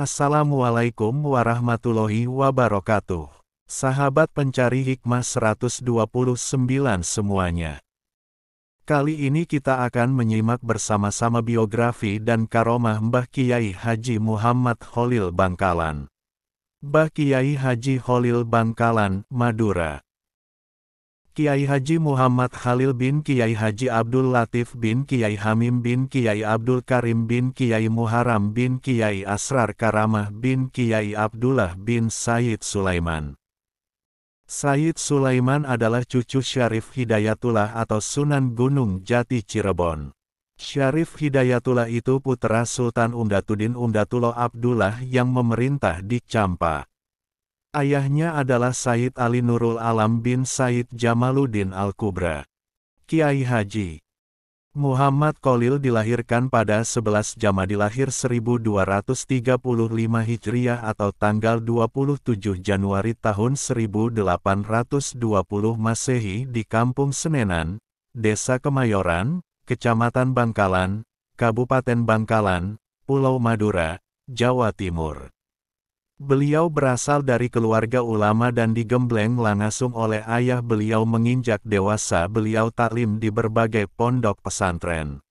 Assalamualaikum warahmatullahi wabarakatuh. Sahabat pencari hikmah 129 semuanya. Kali ini kita akan menyimak bersama-sama biografi dan karomah Mbah Kiai Haji Muhammad Kholil Bangkalan. Mbah Kiai Haji Kholil Bangkalan, Madura. Kiai Haji Muhammad Khalil bin Kiai Haji Abdul Latif bin Kiai Hamim bin Kiai Abdul Karim bin Kiai Muharram bin Kiai Asrar Karamah bin Kiai Abdullah bin Sayyid Sulaiman. Sayyid Sulaiman adalah cucu Syarif Hidayatullah atau Sunan Gunung Jati Cirebon. Syarif Hidayatullah itu putra Sultan Umdatuddin Umdatullah Abdullah yang memerintah di Campa. Ayahnya adalah Sayyid Ali Nurul Alam bin Sayyid Jamaluddin Al-Kubra. Kiai Haji Muhammad Kholil dilahirkan pada 11 Jamadil Akhir 1235 Hijriah atau tanggal 27 Januari tahun 1820 Masehi di Kampung Senenan, Desa Kemayoran, Kecamatan Bangkalan, Kabupaten Bangkalan, Pulau Madura, Jawa Timur. Beliau berasal dari keluarga ulama dan digembleng langsung oleh ayah beliau. Menginjak dewasa beliau taklim di berbagai pondok pesantren.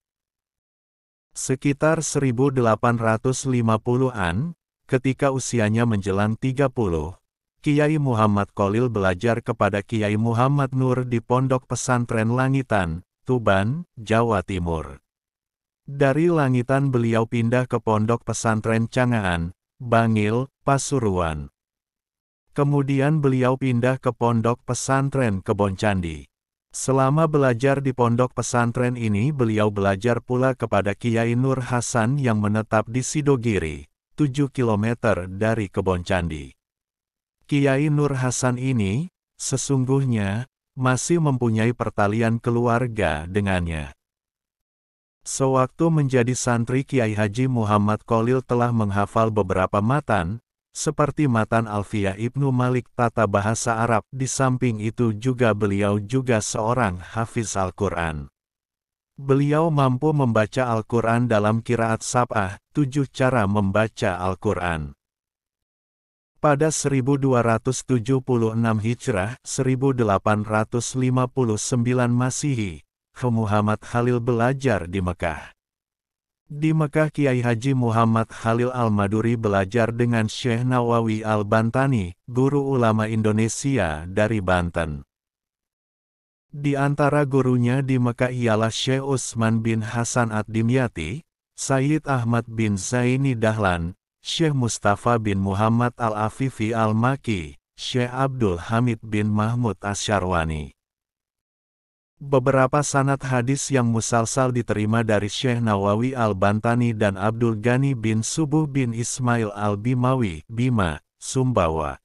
Sekitar 1850-an, ketika usianya menjelang 30, Kiai Muhammad Kholil belajar kepada Kiai Muhammad Nur di Pondok Pesantren Langitan, Tuban, Jawa Timur. Dari Langitan beliau pindah ke Pondok Pesantren Cangaan, Bangil, Pasuruan. Kemudian beliau pindah ke Pondok Pesantren Kebon Candi. Selama belajar di pondok pesantren ini beliau belajar pula kepada Kiai Nur Hasan yang menetap di Sidogiri, 7 km dari Kebon Candi. Kiai Nur Hasan ini, sesungguhnya, masih mempunyai pertalian keluarga dengannya. Sewaktu menjadi santri Kiai Haji Muhammad Kholil telah menghafal beberapa matan, seperti matan Alfiyah Ibnu Malik tata bahasa Arab. Di samping itu juga beliau juga seorang hafiz Al-Quran. Beliau mampu membaca Al-Quran dalam qiraat sab'ah, 7 cara membaca Al-Quran. Pada 1276 Hijrah, 1859 Masihi, Muhammad Khalil belajar di Mekah. Di Mekah Kiai Haji Muhammad Khalil Al-Maduri belajar dengan Syekh Nawawi Al-Bantani, guru ulama Indonesia dari Banten. Di antara gurunya di Mekah ialah Syekh Utsman bin Hasan Ad-Dimyati, Sayyid Ahmad bin Zaini Dahlan, Syekh Mustafa bin Muhammad Al-Afifi Al-Maki, Syekh Abdul Hamid bin Mahmud Asyarwani. Beberapa sanad hadis yang musalsal diterima dari Syekh Nawawi Al-Bantani dan Abdul Ghani bin Subuh bin Ismail Al-Bimawi, Bima, Sumbawa.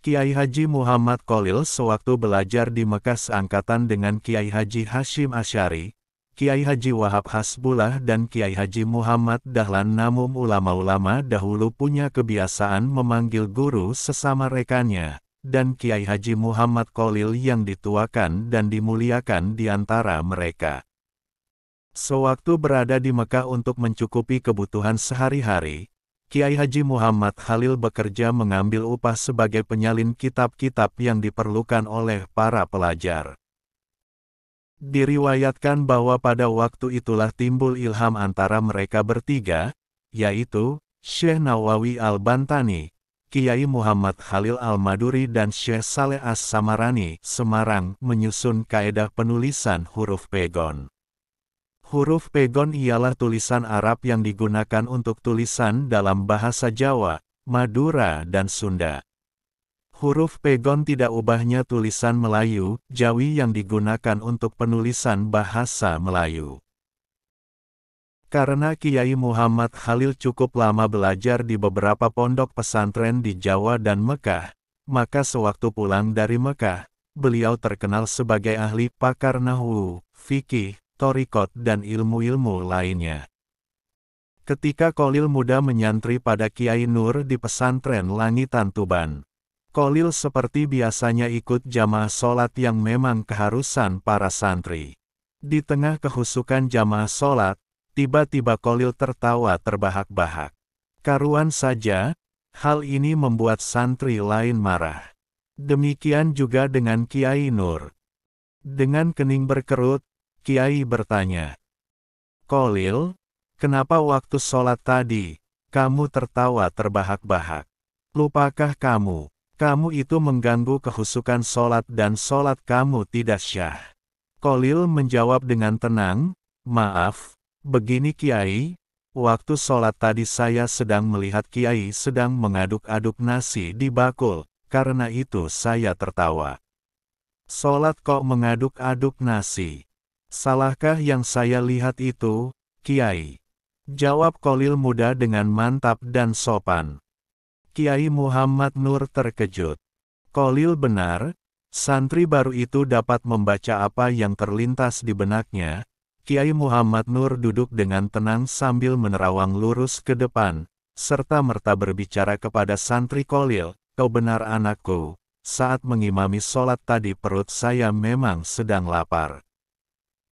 Kiai Haji Muhammad Kholil sewaktu belajar di Mekah seangkatan dengan Kiai Haji Hashim Asy'ari, Kiai Haji Wahab Hasbullah dan Kiai Haji Muhammad Dahlan. Namun ulama-ulama dahulu punya kebiasaan memanggil guru sesama rekannya, dan Kiai Haji Muhammad Kholil yang dituakan dan dimuliakan di antara mereka. Sewaktu berada di Mekah untuk mencukupi kebutuhan sehari-hari, Kiai Haji Muhammad Khalil bekerja mengambil upah sebagai penyalin kitab-kitab yang diperlukan oleh para pelajar. Diriwayatkan bahwa pada waktu itulah timbul ilham antara mereka bertiga, yaitu Syekh Nawawi Al-Bantani, Kiai Muhammad Khalil Al-Maduri dan Syekh Saleh As-Samarani, Semarang, menyusun kaedah penulisan huruf pegon. Huruf pegon ialah tulisan Arab yang digunakan untuk tulisan dalam bahasa Jawa, Madura dan Sunda. Huruf pegon tidak ubahnya tulisan Melayu, Jawi yang digunakan untuk penulisan bahasa Melayu. Karena Kiai Muhammad Khalil cukup lama belajar di beberapa pondok pesantren di Jawa dan Mekah, maka sewaktu pulang dari Mekah, beliau terkenal sebagai ahli pakar nahwu, fikih, thoriqat dan ilmu-ilmu lainnya. Ketika Kholil muda menyantri pada Kiai Nur di pesantren Langitan Tuban, Kholil seperti biasanya ikut jamaah sholat yang memang keharusan para santri. Di tengah kehusukan jamaah sholat, tiba-tiba Kholil tertawa terbahak-bahak. Karuan saja, hal ini membuat santri lain marah. Demikian juga dengan Kiai Nur. Dengan kening berkerut, Kiai bertanya, "Kolil, kenapa waktu sholat tadi, kamu tertawa terbahak-bahak? Lupakah kamu? Kamu itu mengganggu kehusukan sholat dan sholat kamu tidak syah." Kolil menjawab dengan tenang, "Maaf, begini Kiai, waktu sholat tadi saya sedang melihat Kiai sedang mengaduk-aduk nasi di bakul, karena itu saya tertawa." "Sholat kok mengaduk-aduk nasi? Salahkah yang saya lihat itu, Kiai?" jawab Kolil muda dengan mantap dan sopan. Kiai Muhammad Nur terkejut. Kolil benar, santri baru itu dapat membaca apa yang terlintas di benaknya. Kiai Muhammad Nur duduk dengan tenang sambil menerawang lurus ke depan, serta merta berbicara kepada santri Kolil, "Kau benar anakku, saat mengimami sholat tadi perut saya memang sedang lapar."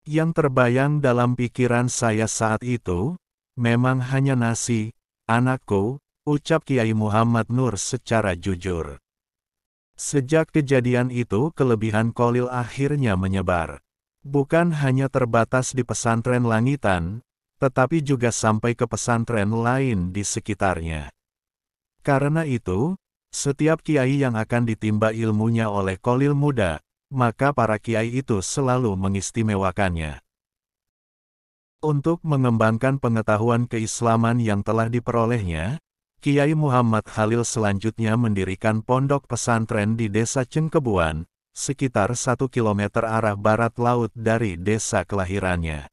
Yang terbayang dalam pikiran saya saat itu, memang hanya nasi, anakku, ucap Kiai Muhammad Nur secara jujur. Sejak kejadian itu kelebihan Kolil akhirnya menyebar. Bukan hanya terbatas di pesantren Langitan, tetapi juga sampai ke pesantren lain di sekitarnya. Karena itu, setiap kiai yang akan ditimba ilmunya oleh Kolil muda, maka para kiai itu selalu mengistimewakannya. Untuk mengembangkan pengetahuan keislaman yang telah diperolehnya, Kiai Muhammad Khalil selanjutnya mendirikan pondok pesantren di Desa Cengkebuan, sekitar 1 km arah barat laut dari desa kelahirannya.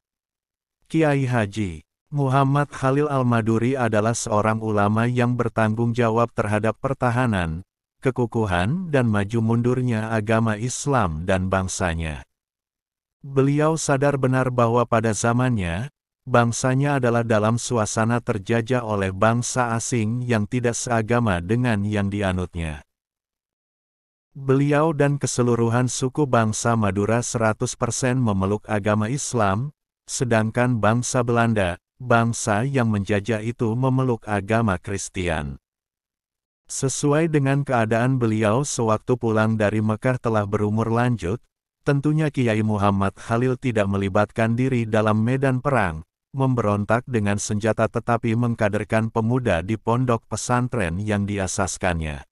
Kiai Haji Muhammad Khalil Al-Maduri adalah seorang ulama yang bertanggung jawab terhadap pertahanan, kekukuhan dan maju mundurnya agama Islam dan bangsanya. Beliau sadar benar bahwa pada zamannya, bangsanya adalah dalam suasana terjajah oleh bangsa asing yang tidak seagama dengan yang dianutnya. Beliau dan keseluruhan suku bangsa Madura 100% memeluk agama Islam, sedangkan bangsa Belanda, bangsa yang menjajah itu memeluk agama Kristen. Sesuai dengan keadaan beliau sewaktu pulang dari Mekah telah berumur lanjut, tentunya Kiai Muhammad Khalil tidak melibatkan diri dalam medan perang, memberontak dengan senjata tetapi mengkaderkan pemuda di pondok pesantren yang diasaskannya.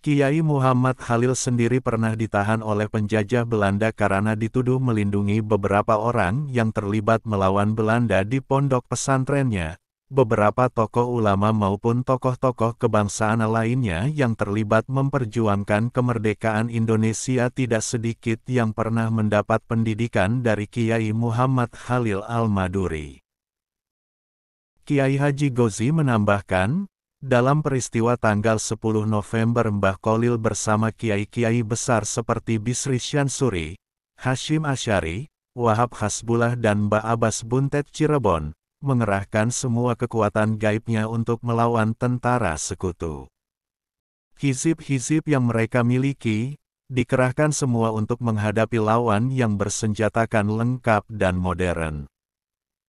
Kiai Muhammad Khalil sendiri pernah ditahan oleh penjajah Belanda karena dituduh melindungi beberapa orang yang terlibat melawan Belanda di pondok pesantrennya. Beberapa tokoh ulama maupun tokoh-tokoh kebangsaan lainnya yang terlibat memperjuangkan kemerdekaan Indonesia tidak sedikit yang pernah mendapat pendidikan dari Kiai Muhammad Khalil Al-Maduri. Kiai Haji Gozi menambahkan, dalam peristiwa tanggal 10 November Mbah Kolil bersama kiai-kiai besar seperti Bisri Syansuri, Hashim Asyari, Wahab Hasbullah dan Mbah Abbas Buntet Cirebon, mengerahkan semua kekuatan gaibnya untuk melawan tentara sekutu. Hizib-hizib yang mereka miliki, dikerahkan semua untuk menghadapi lawan yang bersenjatakan lengkap dan modern.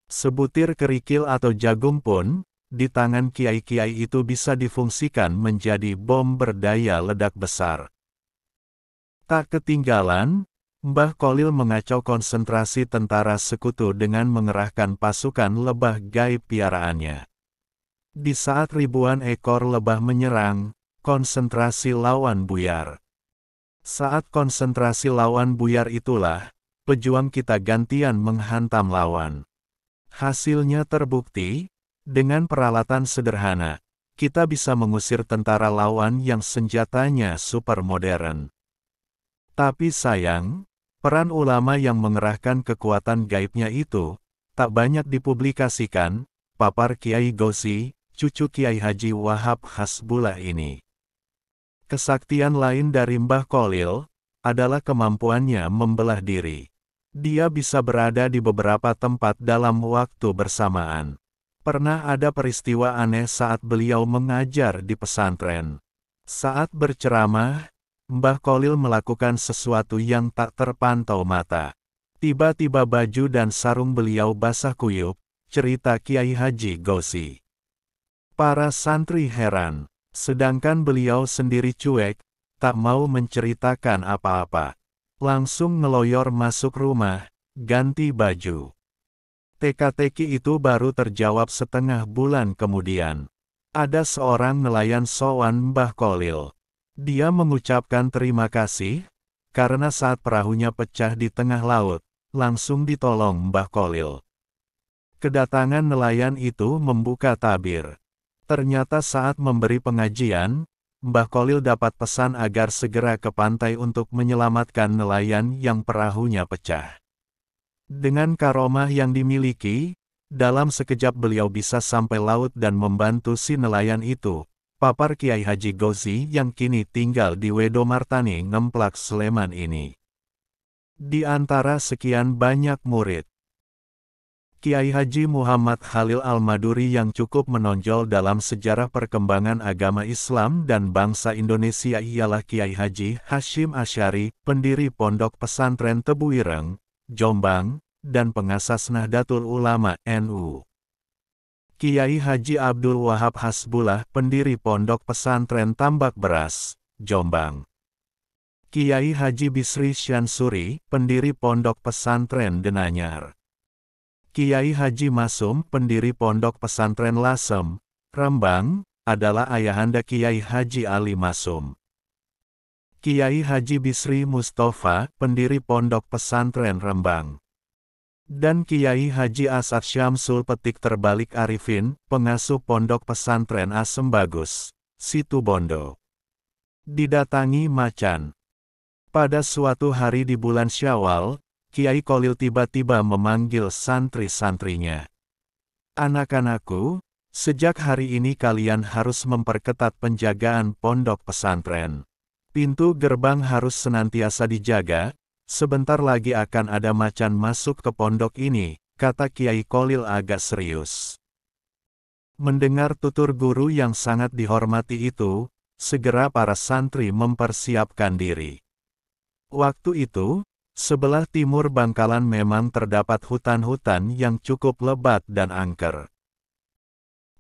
Sebutir kerikil atau jagung pun, di tangan kiai-kiai itu bisa difungsikan menjadi bom berdaya ledak besar. Tak ketinggalan, Mbah Kolil mengacau konsentrasi tentara sekutu dengan mengerahkan pasukan lebah gaib piaraannya. Di saat ribuan ekor lebah menyerang, konsentrasi lawan buyar. Saat konsentrasi lawan buyar itulah, pejuang kita gantian menghantam lawan. Hasilnya terbukti, dengan peralatan sederhana, kita bisa mengusir tentara lawan yang senjatanya super modern. Tapi sayang, peran ulama yang mengerahkan kekuatan gaibnya itu, tak banyak dipublikasikan, papar Kiai Gozi, cucu Kiai Haji Wahab Hasbullah ini. Kesaktian lain dari Mbah Kolil, adalah kemampuannya membelah diri. Dia bisa berada di beberapa tempat dalam waktu bersamaan. Pernah ada peristiwa aneh saat beliau mengajar di pesantren. Saat berceramah, Mbah Kolil melakukan sesuatu yang tak terpantau mata. Tiba-tiba baju dan sarung beliau basah kuyup, cerita Kiai Haji Gozi. Para santri heran, sedangkan beliau sendiri cuek, tak mau menceritakan apa-apa. Langsung ngeloyor masuk rumah, ganti baju. Teka-teki itu baru terjawab setengah bulan kemudian. Ada seorang nelayan sowan Mbah Kolil. Dia mengucapkan terima kasih, karena saat perahunya pecah di tengah laut, langsung ditolong Mbah Kolil. Kedatangan nelayan itu membuka tabir. Ternyata saat memberi pengajian, Mbah Kolil dapat pesan agar segera ke pantai untuk menyelamatkan nelayan yang perahunya pecah. Dengan karomah yang dimiliki, dalam sekejap beliau bisa sampai laut dan membantu si nelayan itu, papar Kiai Haji Gozi yang kini tinggal di Wedomartani Ngemplak Sleman ini. Di antara sekian banyak murid, Kiai Haji Muhammad Khalil Al-Maduri yang cukup menonjol dalam sejarah perkembangan agama Islam dan bangsa Indonesia ialah Kiai Haji Hashim Asy'ari, pendiri Pondok Pesantren Tebu Ireng, Jombang, dan pengasas Nahdlatul Ulama NU. Kiai Haji Abdul Wahab Hasbullah, pendiri Pondok Pesantren Tambak Beras, Jombang. Kiai Haji Bisri Syansuri, pendiri Pondok Pesantren Denanyar. Kiai Haji Masum, pendiri Pondok Pesantren Lasem, Rembang, adalah ayahanda Kiai Haji Ali Masum. Kiai Haji Bisri Mustafa, pendiri Pondok Pesantren Rembang. Dan Kiai Haji Asad Syamsul Petik Terbalik Arifin, pengasuh Pondok Pesantren Asem Bagus, Situbondo. Didatangi macan. Pada suatu hari di bulan Syawal, Kiai Kolil tiba-tiba memanggil santri-santrinya. "Anak-anakku, sejak hari ini kalian harus memperketat penjagaan pondok pesantren. Pintu gerbang harus senantiasa dijaga. Sebentar lagi akan ada macan masuk ke pondok ini," kata Kiai Kolil agak serius. Mendengar tutur guru yang sangat dihormati itu, segera para santri mempersiapkan diri. Waktu itu, sebelah timur Bangkalan memang terdapat hutan-hutan yang cukup lebat dan angker.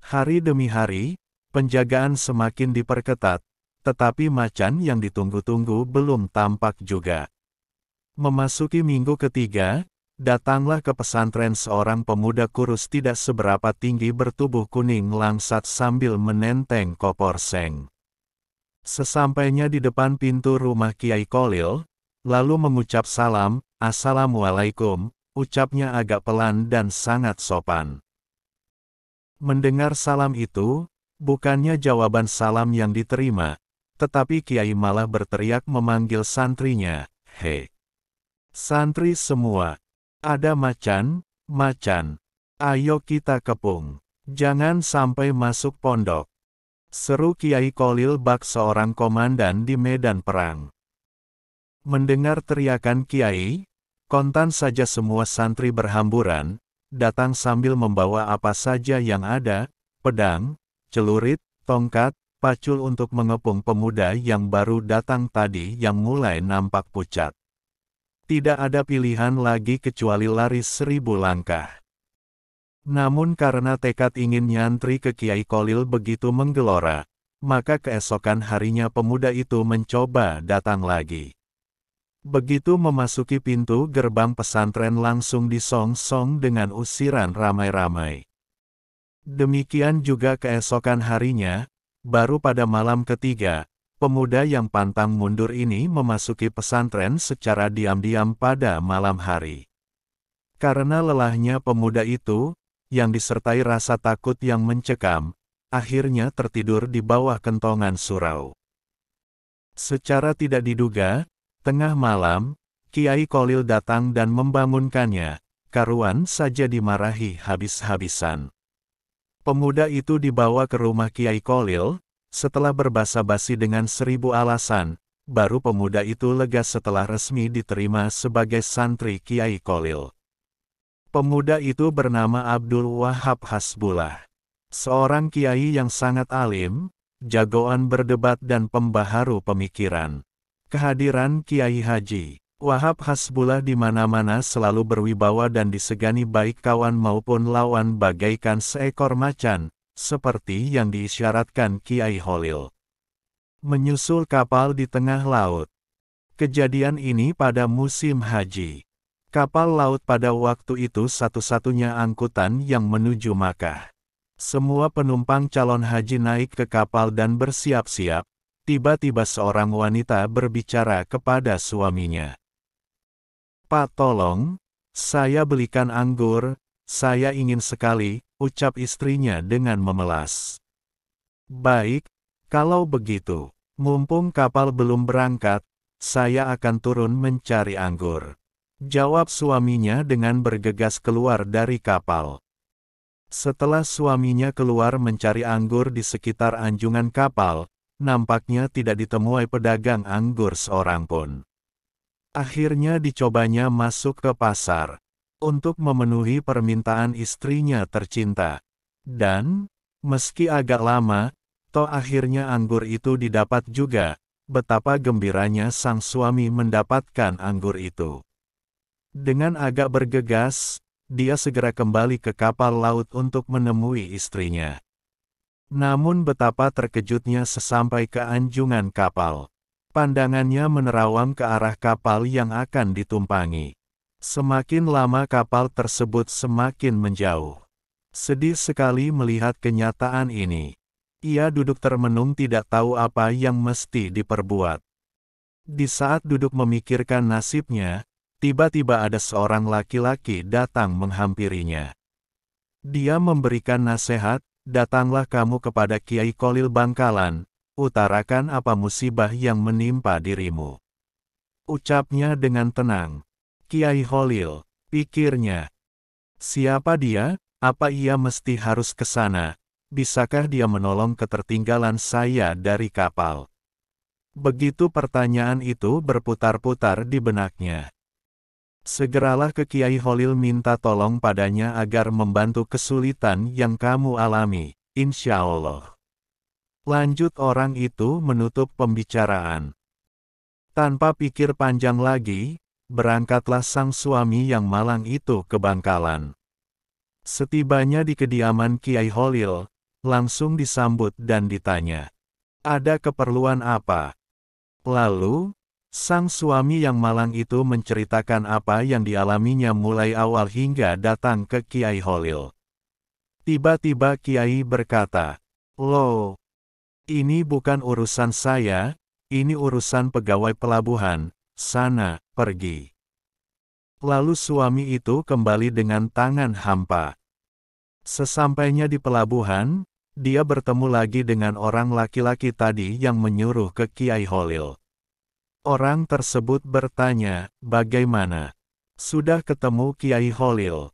Hari demi hari, penjagaan semakin diperketat, tetapi macan yang ditunggu-tunggu belum tampak juga. Memasuki minggu ketiga, datanglah ke pesantren seorang pemuda kurus tidak seberapa tinggi bertubuh kuning langsat sambil menenteng kopor seng. Sesampainya di depan pintu rumah Kiai Kolil, lalu mengucap salam, "Assalamualaikum," ucapnya agak pelan dan sangat sopan. Mendengar salam itu, bukannya jawaban salam yang diterima, tetapi Kiai malah berteriak memanggil santrinya, "Hei! Santri semua, ada macan, macan. Ayo kita kepung. Jangan sampai masuk pondok," seru Kiai Kolil bak seorang komandan di medan perang. Mendengar teriakan Kiai, kontan saja semua santri berhamburan, datang sambil membawa apa saja yang ada, pedang, celurit, tongkat, pacul untuk mengepung pemuda yang baru datang tadi yang mulai nampak pucat. Tidak ada pilihan lagi kecuali lari 1000 langkah. Namun karena tekad ingin nyantri ke Kiai Kolil begitu menggelora, maka keesokan harinya pemuda itu mencoba datang lagi. Begitu memasuki pintu gerbang pesantren langsung disong-song dengan usiran ramai-ramai. Demikian juga keesokan harinya, baru pada malam ketiga, pemuda yang pantang mundur ini memasuki pesantren secara diam-diam pada malam hari. Karena lelahnya pemuda itu, yang disertai rasa takut yang mencekam, akhirnya tertidur di bawah kentongan surau. Secara tidak diduga, tengah malam, Kiai Kolil datang dan membangunkannya, karuan saja dimarahi habis-habisan. Pemuda itu dibawa ke rumah Kiai Kolil. Setelah berbasa-basi dengan 1000 alasan, baru pemuda itu lega setelah resmi diterima sebagai santri Kiai Kolil. Pemuda itu bernama Abdul Wahab Hasbullah. Seorang kiai yang sangat alim, jagoan berdebat dan pembaharu pemikiran. Kehadiran Kiai Haji Wahab Hasbullah di mana-mana selalu berwibawa dan disegani baik kawan maupun lawan bagaikan seekor macan, seperti yang diisyaratkan Kiai Holil. Menyusul kapal di tengah laut. Kejadian ini pada musim haji. Kapal laut pada waktu itu satu-satunya angkutan yang menuju Makkah. Semua penumpang calon haji naik ke kapal dan bersiap-siap. Tiba-tiba seorang wanita berbicara kepada suaminya. "Pak, tolong, saya belikan anggur, saya ingin sekali," ucap istrinya dengan memelas. "Baik, kalau begitu, mumpung kapal belum berangkat, saya akan turun mencari anggur," jawab suaminya dengan bergegas keluar dari kapal. Setelah suaminya keluar mencari anggur di sekitar anjungan kapal, nampaknya tidak ditemui pedagang anggur seorang pun. Akhirnya dicobanya masuk ke pasar untuk memenuhi permintaan istrinya tercinta. Dan, meski agak lama, toh akhirnya anggur itu didapat juga. Betapa gembiranya sang suami mendapatkan anggur itu. Dengan agak bergegas, dia segera kembali ke kapal laut untuk menemui istrinya. Namun betapa terkejutnya sesampai ke anjungan kapal. Pandangannya menerawang ke arah kapal yang akan ditumpangi. Semakin lama kapal tersebut semakin menjauh. Sedih sekali melihat kenyataan ini. Ia duduk termenung tidak tahu apa yang mesti diperbuat. Di saat duduk memikirkan nasibnya, tiba-tiba ada seorang laki-laki datang menghampirinya. Dia memberikan nasihat, "Datanglah kamu kepada Kiai Kolil Bangkalan, utarakan apa musibah yang menimpa dirimu." Ucapnya dengan tenang. "Kiai Holil," pikirnya. "Siapa dia? Apa ia mesti harus ke sana? Bisakah dia menolong ketertinggalan saya dari kapal?" Begitu pertanyaan itu berputar-putar di benaknya. Segeralah ke Kiai Holil minta tolong padanya agar membantu kesulitan yang kamu alami, insya Allah. Lanjut orang itu menutup pembicaraan. Tanpa pikir panjang lagi, berangkatlah sang suami yang malang itu ke Bangkalan. Setibanya di kediaman Kiai Holil, langsung disambut dan ditanya, "Ada keperluan apa?" Lalu, sang suami yang malang itu menceritakan apa yang dialaminya mulai awal hingga datang ke Kiai Holil. Tiba-tiba Kiai berkata, "Loh, ini bukan urusan saya, ini urusan pegawai pelabuhan, sana, pergi." Lalu suami itu kembali dengan tangan hampa. Sesampainya di pelabuhan, dia bertemu lagi dengan orang laki-laki tadi yang menyuruh ke Kiai Holil. Orang tersebut bertanya, "Bagaimana? Sudah ketemu Kiai Holil?"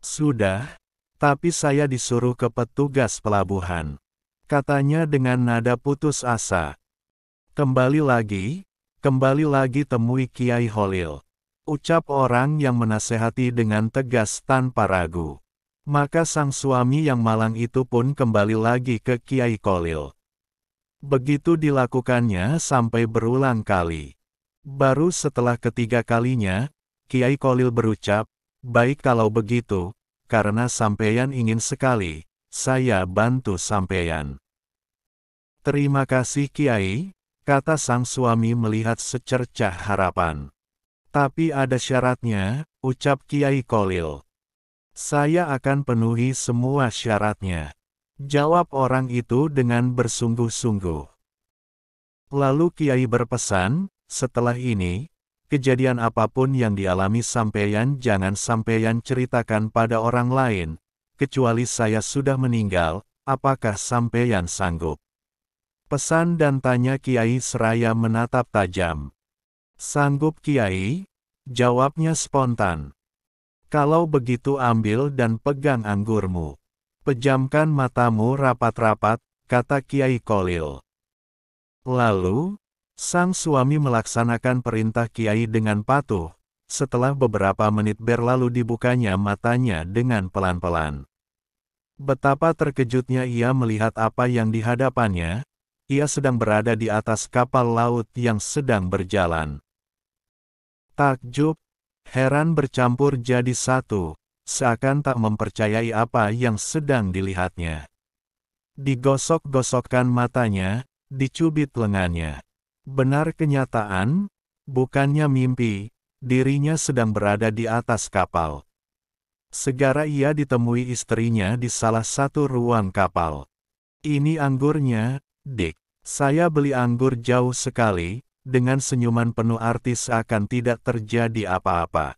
"Sudah, tapi saya disuruh ke petugas pelabuhan," katanya dengan nada putus asa. Kembali lagi temui Kiai Holil," ucap orang yang menasehati dengan tegas tanpa ragu. Maka sang suami yang malang itu pun kembali lagi ke Kiai Holil. Begitu dilakukannya sampai berulang kali. Baru setelah ketiga kalinya, Kiai Holil berucap, "Baik kalau begitu, karena sampeyan ingin sekali, saya bantu sampeyan." "Terima kasih Kiai," kata sang suami melihat secercah harapan. "Tapi ada syaratnya," ucap Kiai Holil. "Saya akan penuhi semua syaratnya," jawab orang itu dengan bersungguh-sungguh. Lalu Kiai berpesan, "Setelah ini, kejadian apapun yang dialami sampeyan jangan sampeyan ceritakan pada orang lain, kecuali saya sudah meninggal, apakah sampeyan sanggup?" Pesan dan tanya Kiai seraya menatap tajam. "Sanggup Kiai?" jawabnya spontan. "Kalau begitu ambil dan pegang anggurmu. Pejamkan matamu rapat-rapat," kata Kiai Holil. Lalu, sang suami melaksanakan perintah Kiai dengan patuh. Setelah beberapa menit berlalu dibukanya matanya dengan pelan-pelan. Betapa terkejutnya ia melihat apa yang dihadapannya. Ia sedang berada di atas kapal laut yang sedang berjalan. Takjub, heran bercampur jadi satu, seakan tak mempercayai apa yang sedang dilihatnya. Digosok-gosokkan matanya, dicubit lengannya. Benar kenyataan, bukannya mimpi, dirinya sedang berada di atas kapal. Segera ia ditemui istrinya di salah satu ruang kapal. "Ini anggurnya, Dick. Saya beli anggur jauh sekali," dengan senyuman penuh arti seakan tidak terjadi apa-apa.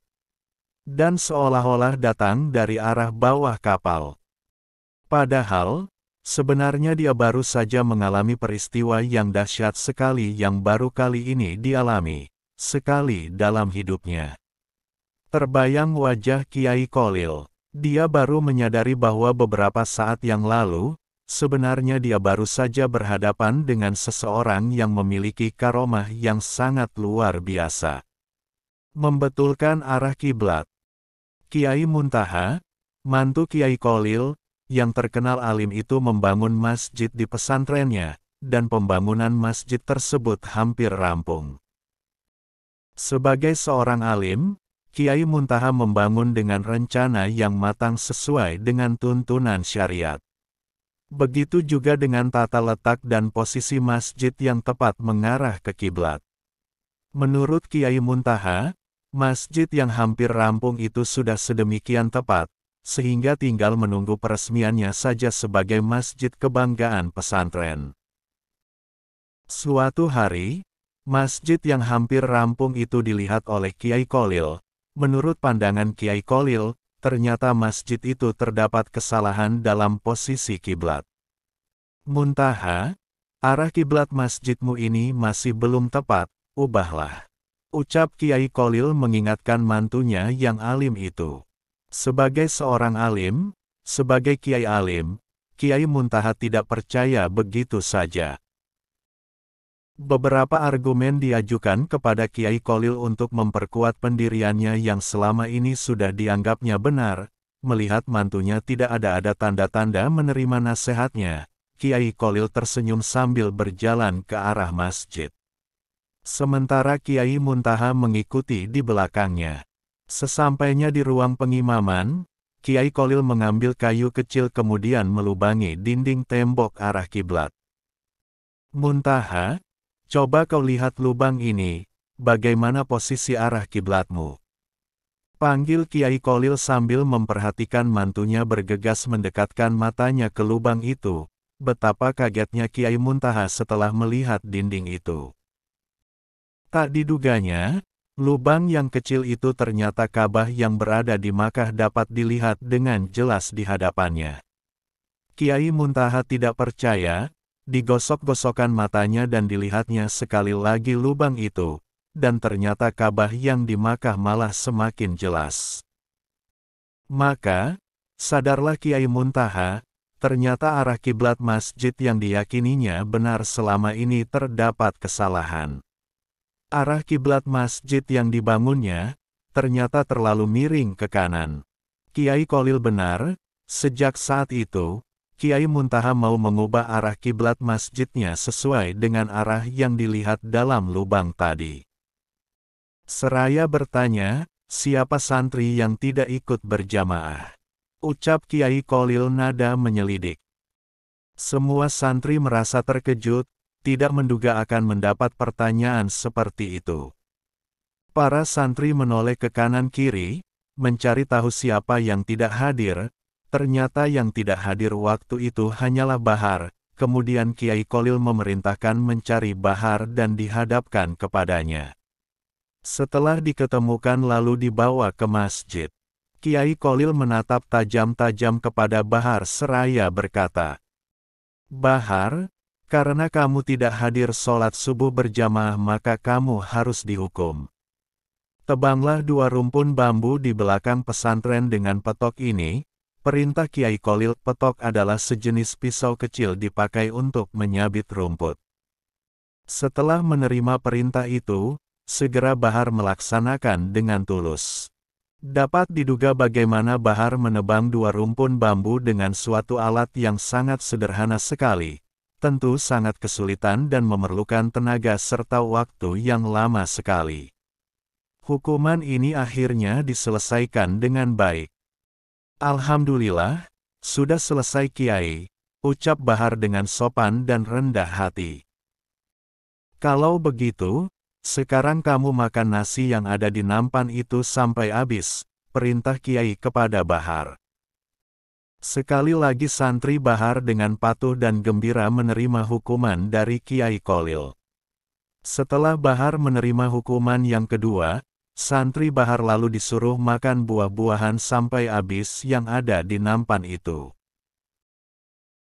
Dan seolah-olah datang dari arah bawah kapal. Padahal, sebenarnya dia baru saja mengalami peristiwa yang dahsyat sekali yang baru kali ini dialami, sekali dalam hidupnya. Terbayang wajah Kiai Kolil. Dia baru menyadari bahwa beberapa saat yang lalu, sebenarnya dia baru saja berhadapan dengan seseorang yang memiliki karomah yang sangat luar biasa. Membetulkan arah kiblat. Kiai Muntaha, mantu Kiai Kolil, yang terkenal alim itu membangun masjid di pesantrennya, dan pembangunan masjid tersebut hampir rampung. Sebagai seorang alim, Kiai Muntaha membangun dengan rencana yang matang sesuai dengan tuntunan syariat. Begitu juga dengan tata letak dan posisi masjid yang tepat mengarah ke kiblat. Menurut Kiai Muntaha, masjid yang hampir rampung itu sudah sedemikian tepat, sehingga tinggal menunggu peresmiannya saja sebagai masjid kebanggaan pesantren. Suatu hari, masjid yang hampir rampung itu dilihat oleh Kiai Kolil. Menurut pandangan Kiai Kolil, ternyata masjid itu terdapat kesalahan dalam posisi kiblat. "Muntaha, arah kiblat masjidmu ini masih belum tepat, ubahlah," ucap Kiai Kolil mengingatkan mantunya yang alim itu. Sebagai seorang alim, sebagai Kiai alim, Kiai Muntaha tidak percaya begitu saja. Beberapa argumen diajukan kepada Kiai Kolil untuk memperkuat pendiriannya yang selama ini sudah dianggapnya benar. Melihat mantunya tidak ada tanda-tanda menerima nasihatnya, Kiai Kolil tersenyum sambil berjalan ke arah masjid. Sementara Kiai Muntaha mengikuti di belakangnya. Sesampainya di ruang pengimaman, Kiai Kolil mengambil kayu kecil kemudian melubangi dinding tembok arah kiblat. "Muntaha, coba kau lihat lubang ini, bagaimana posisi arah kiblatmu?" panggil Kiai Kolil sambil memperhatikan mantunya bergegas mendekatkan matanya ke lubang itu. Betapa kagetnya Kiai Muntaha setelah melihat dinding itu. Tak diduganya, lubang yang kecil itu ternyata Ka'bah yang berada di Makkah dapat dilihat dengan jelas di hadapannya. Kiai Muntaha tidak percaya, digosok-gosokkan matanya dan dilihatnya sekali lagi lubang itu, dan ternyata Ka'bah yang di Makkah malah semakin jelas. Maka, sadarlah Kiai Muntaha, ternyata arah kiblat masjid yang diyakininya benar selama ini terdapat kesalahan. Arah kiblat masjid yang dibangunnya, ternyata terlalu miring ke kanan. Kiai Kolil benar, sejak saat itu, Kiai Muntaha mau mengubah arah kiblat masjidnya sesuai dengan arah yang dilihat dalam lubang tadi. Seraya bertanya, "Siapa santri yang tidak ikut berjamaah?" ucap Kiai Kolil nada menyelidik. Semua santri merasa terkejut, tidak menduga akan mendapat pertanyaan seperti itu. Para santri menoleh ke kanan-kiri, mencari tahu siapa yang tidak hadir. Ternyata yang tidak hadir waktu itu hanyalah Bahar. Kemudian Kiai Kolil memerintahkan mencari Bahar dan dihadapkan kepadanya. Setelah diketemukan lalu dibawa ke masjid. Kiai Kolil menatap tajam-tajam kepada Bahar seraya berkata, "Bahar, karena kamu tidak hadir sholat subuh berjamaah maka kamu harus dihukum. Tebanglah 2 rumpun bambu di belakang pesantren dengan petok ini." Perintah Kiai Kolil. Petok adalah sejenis pisau kecil dipakai untuk menyabit rumput. Setelah menerima perintah itu, segera Bahar melaksanakan dengan tulus. Dapat diduga bagaimana Bahar menebang 2 rumpun bambu dengan suatu alat yang sangat sederhana sekali. Tentu sangat kesulitan dan memerlukan tenaga serta waktu yang lama sekali. Hukuman ini akhirnya diselesaikan dengan baik. "Alhamdulillah, sudah selesai Kiai," ucap Bahar dengan sopan dan rendah hati. Kalau begitu, sekarang kamu makan nasi yang ada di nampan itu sampai habis, perintah Kiai kepada Bahar. Sekali lagi santri Bahar dengan patuh dan gembira menerima hukuman dari Kiai Kholil. Setelah Bahar menerima hukuman yang kedua, santri Bahar lalu disuruh makan buah-buahan sampai habis yang ada di nampan itu.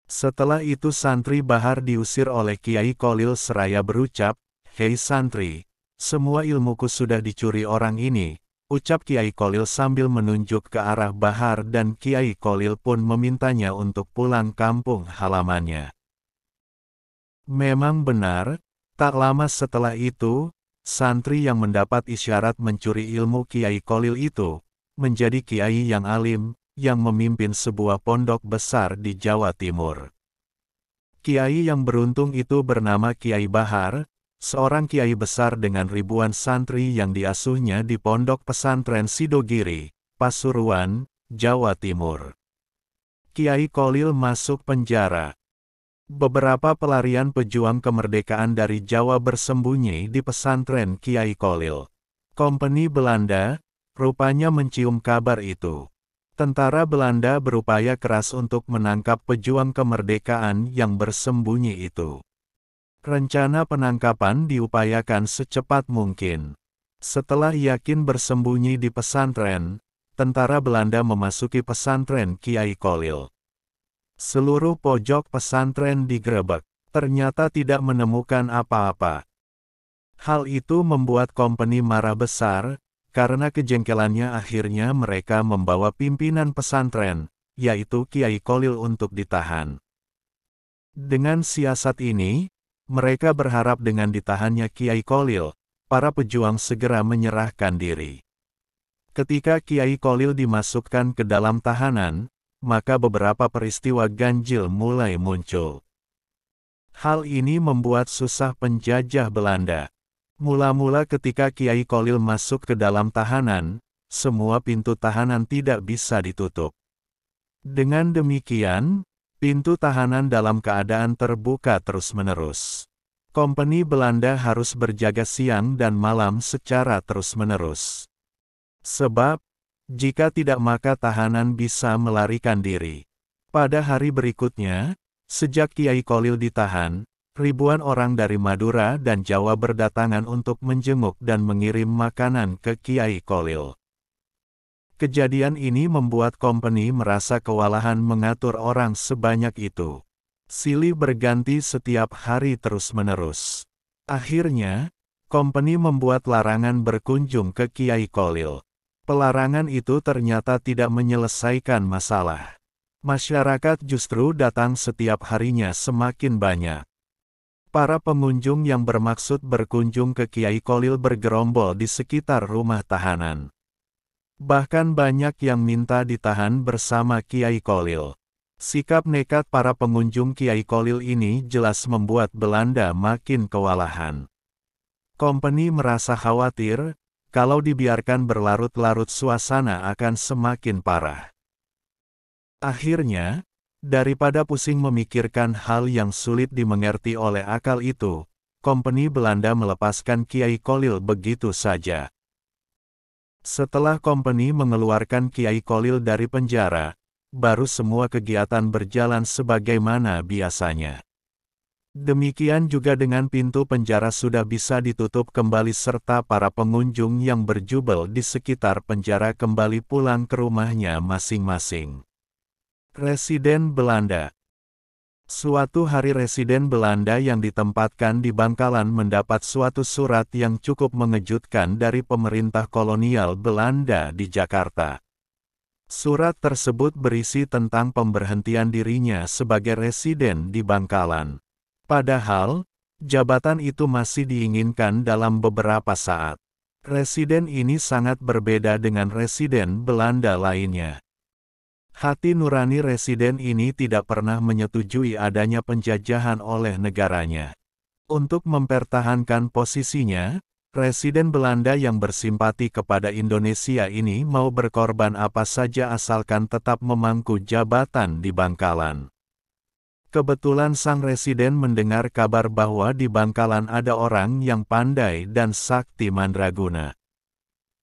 Setelah itu santri Bahar diusir oleh Kiai Kholil seraya berucap, "Hei santri, semua ilmuku sudah dicuri orang ini," ucap Kiai Kholil sambil menunjuk ke arah Bahar dan Kiai Kholil pun memintanya untuk pulang kampung halamannya. Memang benar, tak lama setelah itu, santri yang mendapat isyarat mencuri ilmu Kiai Kholil itu, menjadi kiai yang alim, yang memimpin sebuah pondok besar di Jawa Timur. Kiai yang beruntung itu bernama Kiai Bahar, seorang kiai besar dengan ribuan santri yang diasuhnya di pondok pesantren Sidogiri, Pasuruan, Jawa Timur. Kiai Kholil masuk penjara. Beberapa pelarian pejuang kemerdekaan dari Jawa bersembunyi di pesantren Kiai Kholil. Kompeni Belanda, rupanya mencium kabar itu. Tentara Belanda berupaya keras untuk menangkap pejuang kemerdekaan yang bersembunyi itu. Rencana penangkapan diupayakan secepat mungkin. Setelah yakin bersembunyi di pesantren, tentara Belanda memasuki pesantren Kiai Kholil. Seluruh pojok pesantren digerebek, ternyata tidak menemukan apa-apa. Hal itu membuat kompeni marah besar, karena kejengkelannya akhirnya mereka membawa pimpinan pesantren, yaitu Kiai Kholil untuk ditahan. Dengan siasat ini, mereka berharap dengan ditahannya Kiai Kholil, para pejuang segera menyerahkan diri. Ketika Kiai Kholil dimasukkan ke dalam tahanan, maka beberapa peristiwa ganjil mulai muncul. Hal ini membuat susah penjajah Belanda. Mula-mula ketika Kiai Kholil masuk ke dalam tahanan, semua pintu tahanan tidak bisa ditutup. Dengan demikian, pintu tahanan dalam keadaan terbuka terus-menerus. Kompeni Belanda harus berjaga siang dan malam secara terus-menerus. Sebab, jika tidak maka tahanan bisa melarikan diri. Pada hari berikutnya, sejak Kiai Kholil ditahan, ribuan orang dari Madura dan Jawa berdatangan untuk menjenguk dan mengirim makanan ke Kiai Kholil. Kejadian ini membuat kompeni merasa kewalahan mengatur orang sebanyak itu. Silih berganti setiap hari terus-menerus. Akhirnya, kompeni membuat larangan berkunjung ke Kiai Kholil. Pelarangan itu ternyata tidak menyelesaikan masalah. Masyarakat justru datang setiap harinya semakin banyak. Para pengunjung yang bermaksud berkunjung ke Kiai Kholil bergerombol di sekitar rumah tahanan. Bahkan banyak yang minta ditahan bersama Kiai Kholil. Sikap nekat para pengunjung Kiai Kholil ini jelas membuat Belanda makin kewalahan. Kompeni merasa khawatir, kalau dibiarkan berlarut-larut suasana akan semakin parah. Akhirnya, daripada pusing memikirkan hal yang sulit dimengerti oleh akal itu, kompeni Belanda melepaskan Kiai Kholil begitu saja. Setelah kompeni mengeluarkan Kiai Kholil dari penjara, baru semua kegiatan berjalan sebagaimana biasanya. Demikian juga dengan pintu penjara sudah bisa ditutup kembali serta para pengunjung yang berjubel di sekitar penjara kembali pulang ke rumahnya masing-masing. Residen Belanda. Suatu hari residen Belanda yang ditempatkan di Bangkalan mendapat suatu surat yang cukup mengejutkan dari pemerintah kolonial Belanda di Jakarta. Surat tersebut berisi tentang pemberhentian dirinya sebagai residen di Bangkalan. Padahal, jabatan itu masih diinginkan dalam beberapa saat. Residen ini sangat berbeda dengan residen Belanda lainnya. Hati nurani residen ini tidak pernah menyetujui adanya penjajahan oleh negaranya. Untuk mempertahankan posisinya, residen Belanda yang bersimpati kepada Indonesia ini mau berkorban apa saja asalkan tetap memangku jabatan di Bangkalan. Kebetulan sang residen mendengar kabar bahwa di Bangkalan ada orang yang pandai dan sakti mandraguna.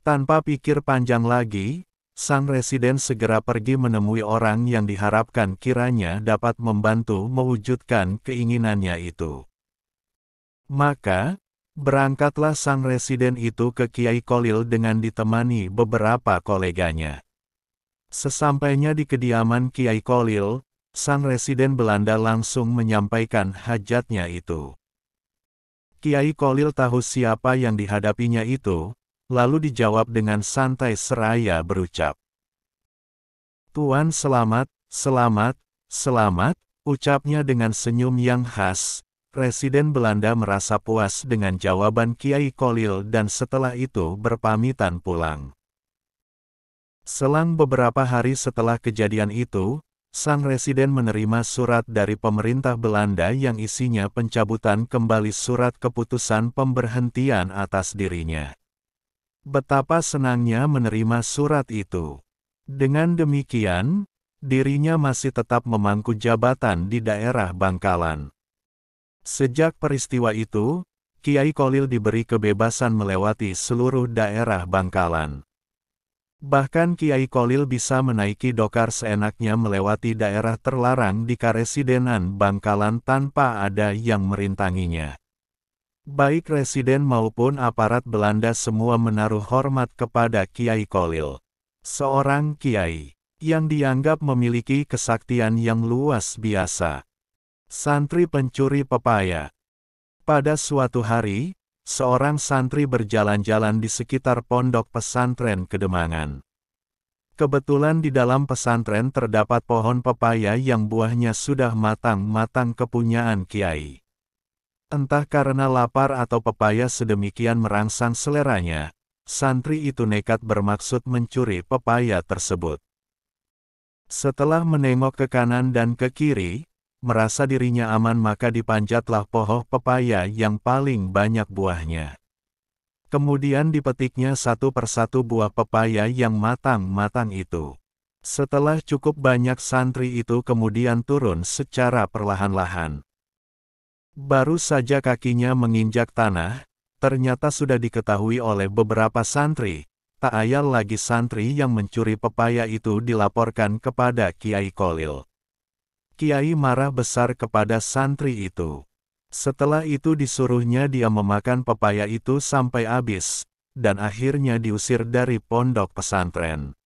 Tanpa pikir panjang lagi, sang residen segera pergi menemui orang yang diharapkan kiranya dapat membantu mewujudkan keinginannya itu. Maka, berangkatlah sang residen itu ke Kiai Kholil dengan ditemani beberapa koleganya. Sesampainya di kediaman Kiai Kholil, sang residen Belanda langsung menyampaikan hajatnya itu. Kiai Kholil tahu siapa yang dihadapinya itu, lalu dijawab dengan santai seraya berucap. "Tuan selamat, selamat, selamat," ucapnya dengan senyum yang khas. Residen Belanda merasa puas dengan jawaban Kiai Kholil dan setelah itu berpamitan pulang. Selang beberapa hari setelah kejadian itu, sang residen menerima surat dari pemerintah Belanda yang isinya pencabutan kembali surat keputusan pemberhentian atas dirinya. Betapa senangnya menerima surat itu. Dengan demikian, dirinya masih tetap memangku jabatan di daerah Bangkalan. Sejak peristiwa itu, Kiai Kholil diberi kebebasan melewati seluruh daerah Bangkalan. Bahkan Kiai Kholil bisa menaiki dokar seenaknya melewati daerah terlarang di Karesidenan Bangkalan tanpa ada yang merintanginya. Baik residen maupun aparat Belanda semua menaruh hormat kepada Kiai Kholil. Seorang kiai yang dianggap memiliki kesaktian yang luas biasa. Santri pencuri pepaya. Pada suatu hari, seorang santri berjalan-jalan di sekitar pondok pesantren Kedemangan. Kebetulan di dalam pesantren terdapat pohon pepaya yang buahnya sudah matang-matang kepunyaan kiai. Entah karena lapar atau pepaya sedemikian merangsang seleranya, santri itu nekat bermaksud mencuri pepaya tersebut. Setelah menengok ke kanan dan ke kiri, merasa dirinya aman maka dipanjatlah pohon pepaya yang paling banyak buahnya. Kemudian dipetiknya satu persatu buah pepaya yang matang-matang itu. Setelah cukup banyak santri itu kemudian turun secara perlahan-lahan. Baru saja kakinya menginjak tanah, ternyata sudah diketahui oleh beberapa santri. Tak ayal lagi santri yang mencuri pepaya itu dilaporkan kepada Kiai Kholil. Kiai marah besar kepada santri itu. Setelah itu disuruhnya dia memakan pepaya itu sampai habis, dan akhirnya diusir dari pondok pesantren.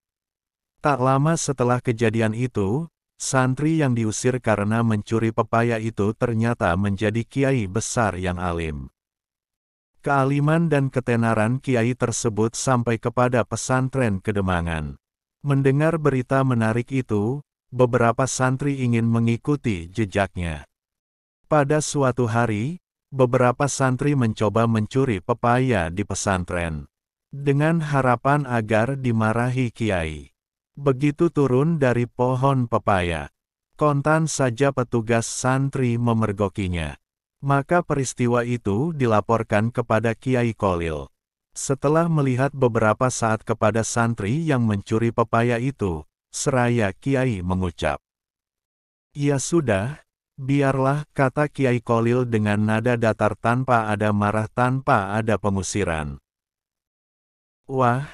Tak lama setelah kejadian itu, santri yang diusir karena mencuri pepaya itu ternyata menjadi kiai besar yang alim. Kealiman dan ketenaran kiai tersebut sampai kepada pesantren Kedemangan. Mendengar berita menarik itu, beberapa santri ingin mengikuti jejaknya. Pada suatu hari, beberapa santri mencoba mencuri pepaya di pesantren. Dengan harapan agar dimarahi kiai. Begitu turun dari pohon pepaya, kontan saja petugas santri memergokinya. Maka peristiwa itu dilaporkan kepada Kiai Kholil. Setelah melihat beberapa saat kepada santri yang mencuri pepaya itu, seraya Kiai mengucap, "Ya sudah, biarlah," kata Kiai Kholil dengan nada datar tanpa ada marah tanpa ada pengusiran. "Wah,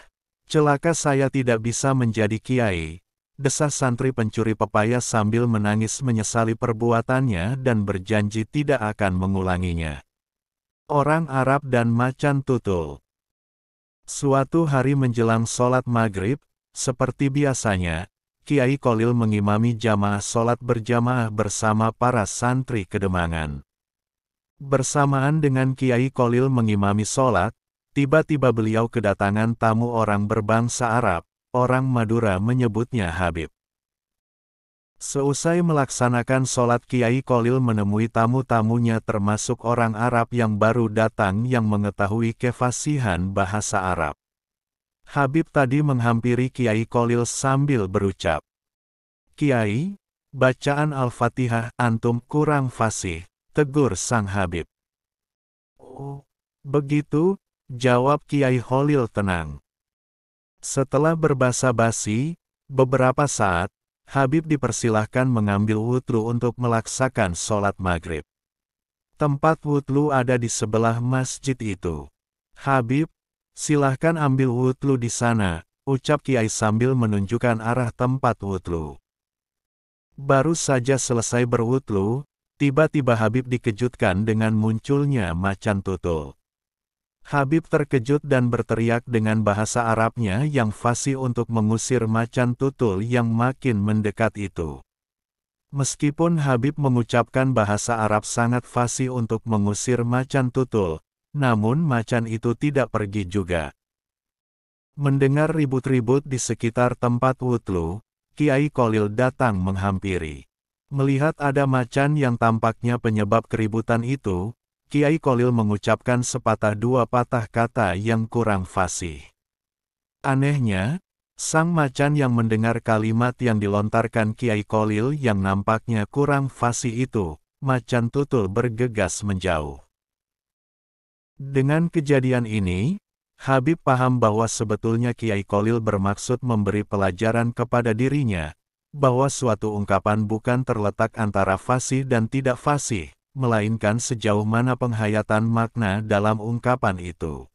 celaka saya tidak bisa menjadi kiai," desah santri pencuri pepaya sambil menangis menyesali perbuatannya dan berjanji tidak akan mengulanginya. Orang Arab dan macan tutul. Suatu hari menjelang sholat maghrib, seperti biasanya, Kiai Kholil mengimami jamaah sholat berjamaah bersama para santri Kedemangan. Bersamaan dengan Kiai Kholil mengimami sholat, tiba-tiba beliau kedatangan tamu orang berbangsa Arab, orang Madura menyebutnya Habib. Seusai melaksanakan sholat Kiai Kholil menemui tamu-tamunya termasuk orang Arab yang baru datang yang mengetahui kefasihan bahasa Arab. Habib tadi menghampiri Kiai Kholil sambil berucap, "Kiai, bacaan Al-Fatihah antum kurang fasih," tegur sang Habib. "Oh, begitu?" jawab Kiai Kholil tenang. Setelah berbasa-basi, beberapa saat, Habib dipersilahkan mengambil wudhu untuk melaksakan sholat maghrib. Tempat wudhu ada di sebelah masjid itu. Habib, silahkan ambil wudhu di sana, ucap Kiai sambil menunjukkan arah tempat wudhu. Baru saja selesai berwudhu, tiba-tiba Habib dikejutkan dengan munculnya macan tutul. Habib terkejut dan berteriak dengan bahasa Arabnya yang fasih untuk mengusir macan tutul yang makin mendekat itu. Meskipun Habib mengucapkan bahasa Arab sangat fasih untuk mengusir macan tutul, namun macan itu tidak pergi juga. Mendengar ribut-ribut di sekitar tempat wudhu, Kiai Kholil datang menghampiri. Melihat ada macan yang tampaknya penyebab keributan itu, Kiai Kholil mengucapkan sepatah dua patah kata yang kurang fasih. Anehnya, sang macan yang mendengar kalimat yang dilontarkan Kiai Kholil yang nampaknya kurang fasih itu, macan tutul bergegas menjauh. Dengan kejadian ini, Habib paham bahwa sebetulnya Kiai Kholil bermaksud memberi pelajaran kepada dirinya, bahwa suatu ungkapan bukan terletak antara fasih dan tidak fasih, melainkan sejauh mana penghayatan makna dalam ungkapan itu.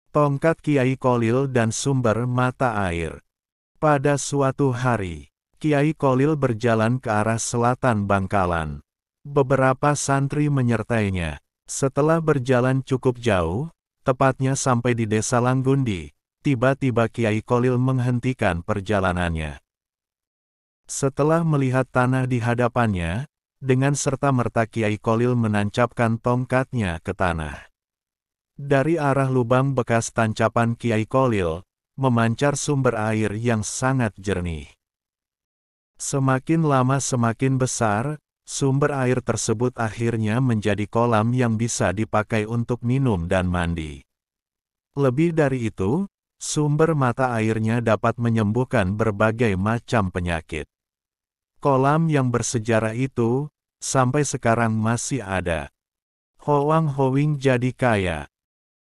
Tongkat Kiai Kholil dan sumber mata air. Pada suatu hari, Kiai Kholil berjalan ke arah selatan Bangkalan. Beberapa santri menyertainya. Setelah berjalan cukup jauh, tepatnya sampai di desa Langgundi, tiba-tiba Kiai Kholil menghentikan perjalanannya. Setelah melihat tanah di hadapannya, dengan serta-merta Kiai Kholil menancapkan tongkatnya ke tanah. Dari arah lubang bekas tancapan Kiai Kholil, memancar sumber air yang sangat jernih. Semakin lama semakin besar, sumber air tersebut akhirnya menjadi kolam yang bisa dipakai untuk minum dan mandi. Lebih dari itu, sumber mata airnya dapat menyembuhkan berbagai macam penyakit. Kolam yang bersejarah itu, sampai sekarang masih ada. Hoang Howing jadi kaya.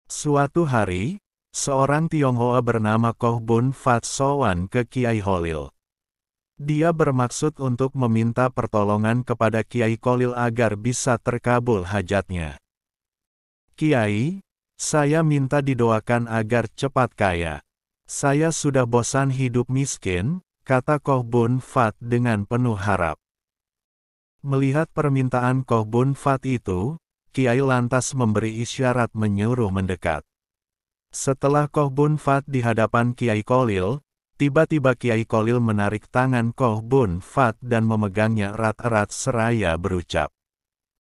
Suatu hari, seorang Tionghoa bernama Koh Bun Fat sowan ke Kiai Kholil. Dia bermaksud untuk meminta pertolongan kepada Kiai Kholil agar bisa terkabul hajatnya. Kiai, saya minta didoakan agar cepat kaya. Saya sudah bosan hidup miskin, kata Koh Bun Fat dengan penuh harap. Melihat permintaan Koh Bun Fat itu, Kiai lantas memberi isyarat menyuruh mendekat. Setelah Koh Bun Fat di hadapan Kiai Kholil, tiba-tiba Kiai Kholil menarik tangan Koh Bun Fat dan memegangnya erat-erat seraya berucap.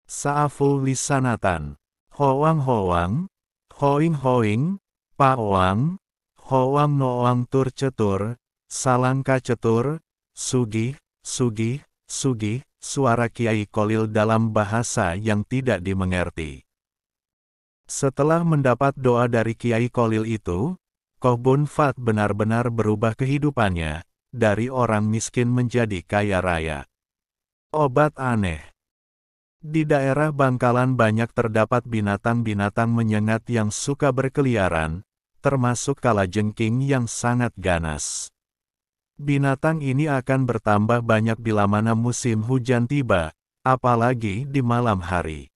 Saaful lisanatan, hoang hoang, hoing hoing, paoang, hoang noang tur cetur, salangka cetur, sugih, sugih, sugih. Suara Kiai Kholil dalam bahasa yang tidak dimengerti. Setelah mendapat doa dari Kiai Kholil itu, Koh Bun Fat benar-benar berubah kehidupannya, dari orang miskin menjadi kaya raya. Obat aneh. Di daerah Bangkalan banyak terdapat binatang-binatang menyengat yang suka berkeliaran, termasuk kalajengking yang sangat ganas. Binatang ini akan bertambah banyak bila mana musim hujan tiba, apalagi di malam hari.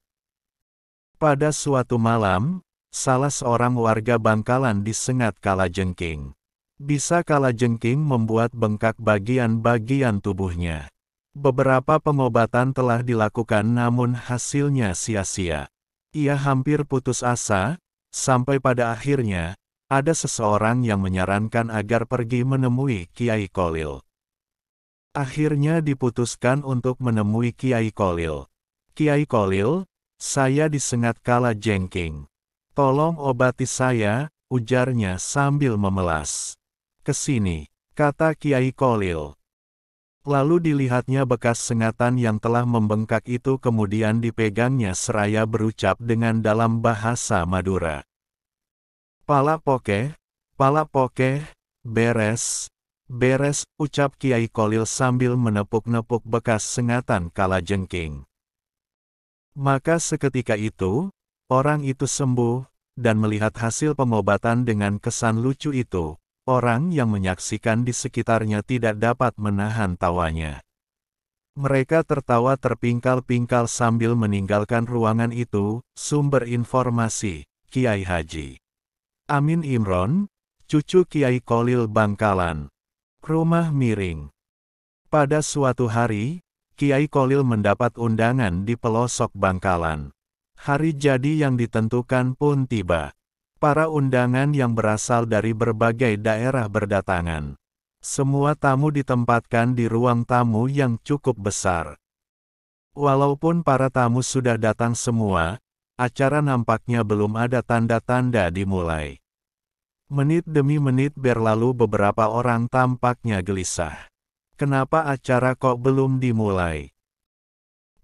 Pada suatu malam, salah seorang warga Bangkalan disengat kalajengking. Bisa kalajengking membuat bengkak bagian-bagian tubuhnya. Beberapa pengobatan telah dilakukan namun hasilnya sia-sia. Ia hampir putus asa, sampai pada akhirnya, ada seseorang yang menyarankan agar pergi menemui Kiai Kholil. Akhirnya diputuskan untuk menemui Kiai Kholil. Kiai Kholil, saya disengat kalajengking. Tolong obati saya, ujarnya sambil memelas. Kesini, kata Kiai Kholil. Lalu dilihatnya bekas sengatan yang telah membengkak itu kemudian dipegangnya seraya berucap dengan dalam bahasa Madura. Pala pokeh, beres, beres, ucap Kiai Kholil sambil menepuk-nepuk bekas sengatan kalajengking. Maka seketika itu, orang itu sembuh, dan melihat hasil pengobatan dengan kesan lucu itu, Orang yang menyaksikan di sekitarnya tidak dapat menahan tawanya. Mereka tertawa terpingkal-pingkal sambil meninggalkan ruangan itu. Sumber informasi, Kiai Haji Amin Imron, cucu Kiai Kholil Bangkalan. Rumah miring. Pada suatu hari, Kiai Kholil mendapat undangan di pelosok Bangkalan. Hari jadi yang ditentukan pun tiba. Para undangan yang berasal dari berbagai daerah berdatangan. Semua tamu ditempatkan di ruang tamu yang cukup besar. Walaupun para tamu sudah datang semua, acara nampaknya belum ada tanda-tanda dimulai. Menit demi menit berlalu, beberapa orang tampaknya gelisah. Kenapa acara kok belum dimulai?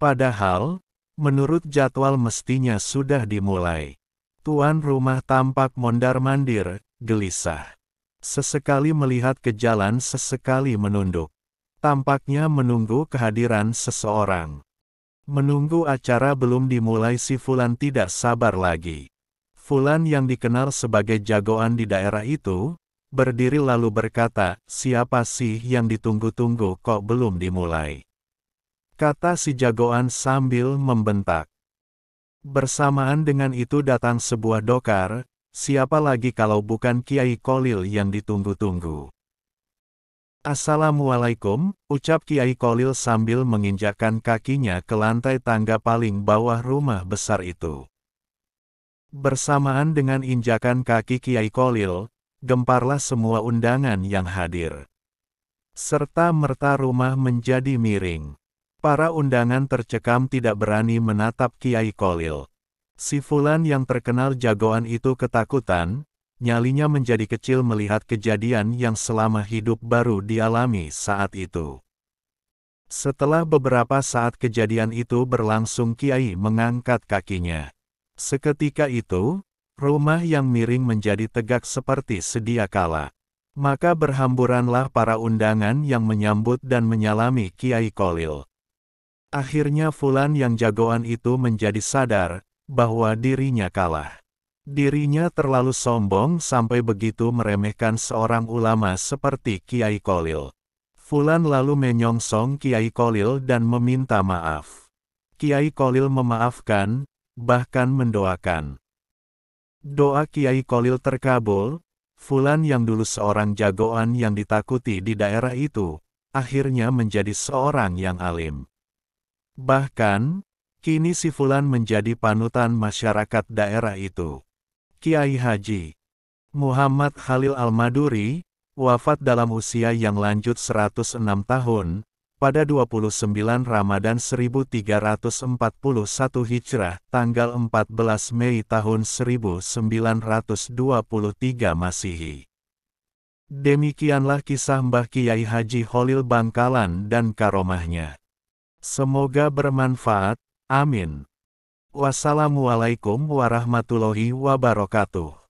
Padahal, menurut jadwal mestinya sudah dimulai. Tuan rumah tampak mondar-mandir, gelisah. Sesekali melihat ke jalan, sesekali menunduk. Tampaknya menunggu kehadiran seseorang. Menunggu acara belum dimulai, si Fulan tidak sabar lagi. Fulan yang dikenal sebagai jagoan di daerah itu, berdiri lalu berkata, "Siapa sih yang ditunggu-tunggu kok belum dimulai?" Kata si jagoan sambil membentak. Bersamaan dengan itu datang sebuah dokar, siapa lagi kalau bukan Kiai Kholil yang ditunggu-tunggu. "Assalamualaikum," ucap Kiai Kholil sambil menginjakkan kakinya ke lantai tangga paling bawah rumah besar itu. Bersamaan dengan injakan kaki Kiai Kholil, gemparlah semua undangan yang hadir. Serta-merta rumah menjadi miring. Para undangan tercekam tidak berani menatap Kiai Kholil. Si Fulan yang terkenal jagoan itu ketakutan, nyalinya menjadi kecil melihat kejadian yang selama hidup baru dialami saat itu. Setelah beberapa saat kejadian itu berlangsung, Kiai mengangkat kakinya. Seketika itu, rumah yang miring menjadi tegak seperti sedia kala. Maka berhamburanlah para undangan yang menyambut dan menyalami Kiai Kholil. Akhirnya Fulan yang jagoan itu menjadi sadar bahwa dirinya kalah. Dirinya terlalu sombong sampai begitu meremehkan seorang ulama seperti Kiai Kholil. Fulan lalu menyongsong Kiai Kholil dan meminta maaf. Kiai Kholil memaafkan, bahkan mendoakan. Doa Kiai Kholil terkabul. Fulan yang dulu seorang jagoan yang ditakuti di daerah itu, akhirnya menjadi seorang yang alim. Bahkan, kini si Fulan menjadi panutan masyarakat daerah itu. Kiai Haji Muhammad Khalil Al-Maduri, wafat dalam usia yang lanjut 106 tahun, pada 29 Ramadan 1341 Hijrah, tanggal 14 Mei tahun 1923 Masehi. Demikianlah kisah Mbah Kiai Haji Kholil Bangkalan dan karomahnya. Semoga bermanfaat, amin. Wassalamualaikum warahmatullahi wabarakatuh.